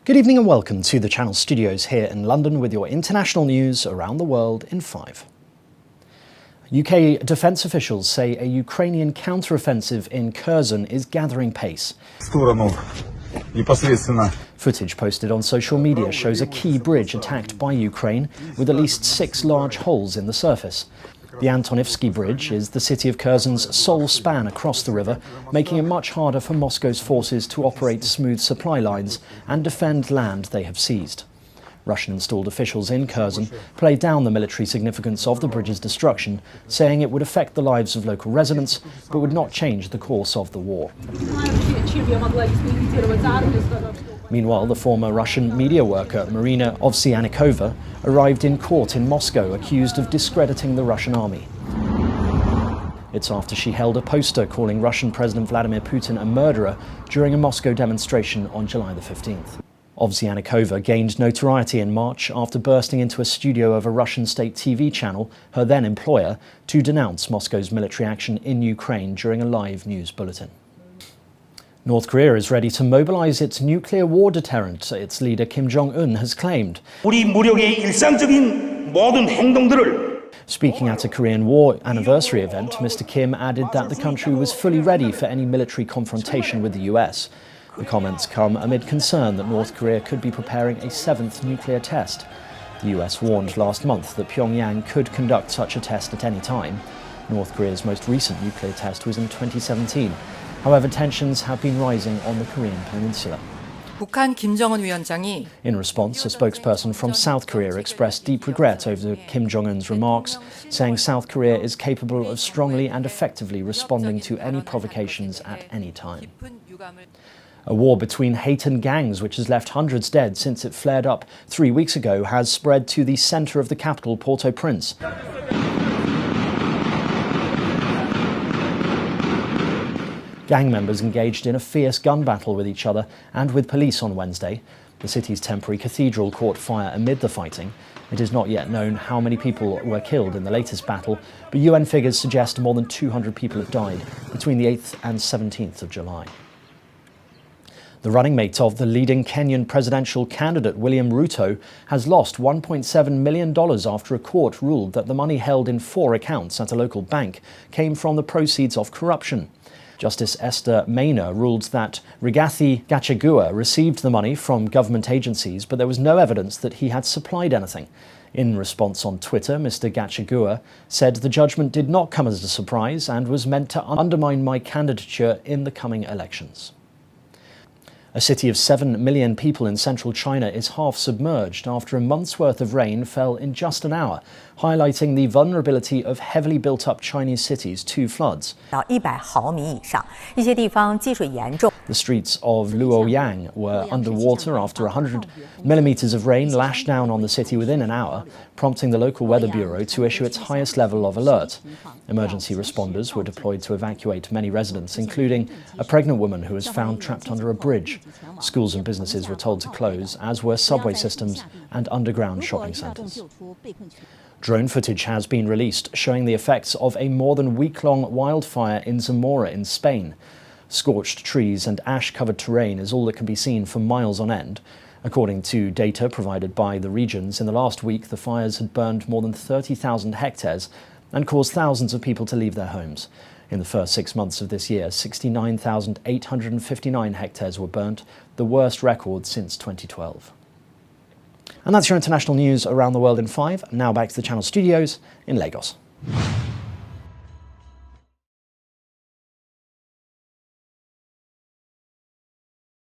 Good evening and welcome to the Channel Studios here in London with your international news around the world in 5. UK defence officials say a Ukrainian counter-offensive in Kherson is gathering pace. Footage posted on social media shows a key bridge attacked by Ukraine with at least 6 large holes in the surface. The Antonivsky Bridge is the city of Kherson's sole span across the river, making it much harder for Moscow's forces to operate smooth supply lines and defend land they have seized. Russian-installed officials in Kherson played down the military significance of the bridge's destruction, saying it would affect the lives of local residents, but would not change the course of the war. Meanwhile, the former Russian media worker Marina Ovsyannikova arrived in court in Moscow accused of discrediting the Russian army. It's after she held a poster calling Russian President Vladimir Putin a murderer during a Moscow demonstration on July the 15th. Ovsyannikova gained notoriety in March after bursting into a studio of a Russian state TV channel, her then employer, to denounce Moscow's military action in Ukraine during a live news bulletin. North Korea is ready to mobilize its nuclear war deterrent, its leader Kim Jong-un has claimed. Speaking at a Korean War anniversary event, Mr. Kim added that the country was fully ready for any military confrontation with the US. The comments come amid concern that North Korea could be preparing a 7th nuclear test. The US warned last month that Pyongyang could conduct such a test at any time. North Korea's most recent nuclear test was in 2017. However, tensions have been rising on the Korean peninsula. In response, a spokesperson from South Korea expressed deep regret over Kim Jong-un's remarks, saying South Korea is capable of strongly and effectively responding to any provocations at any time. A war between Haitian gangs, which has left hundreds dead since it flared up 3 weeks ago, has spread to the centre of the capital, Port-au-Prince. Gang members engaged in a fierce gun battle with each other and with police on Wednesday. The city's temporary cathedral caught fire amid the fighting. It is not yet known how many people were killed in the latest battle, but UN figures suggest more than 200 people have died between the 8th and 17th of July. The running mate of the leading Kenyan presidential candidate, William Ruto, has lost $1.7 million after a court ruled that the money held in 4 accounts at a local bank came from the proceeds of corruption. Justice Esther Maina ruled that Rigathi Gachagua received the money from government agencies, but there was no evidence that he had supplied anything. In response on Twitter, Mr. Gachagua said the judgment did not come as a surprise and was meant to undermine my candidature in the coming elections. A city of 7 million people in central China is half submerged after a month's worth of rain fell in just an hour, highlighting the vulnerability of heavily built-up Chinese cities to floods. The streets of Luoyang were underwater after 100 millimeters of rain lashed down on the city within an hour, prompting the local weather bureau to issue its highest level of alert. Emergency responders were deployed to evacuate many residents, including a pregnant woman who was found trapped under a bridge. Schools and businesses were told to close, as were subway systems and underground shopping centres. Drone footage has been released showing the effects of a more than week-long wildfire in Zamora in Spain. Scorched trees and ash-covered terrain is all that can be seen for miles on end. According to data provided by the regions, in the last week the fires had burned more than 30,000 hectares and caused thousands of people to leave their homes. In the first 6 months of this year, 69,859 hectares were burnt, the worst record since 2012. And that's your international news around the world in 5. Now back to the Channel Studios in Lagos.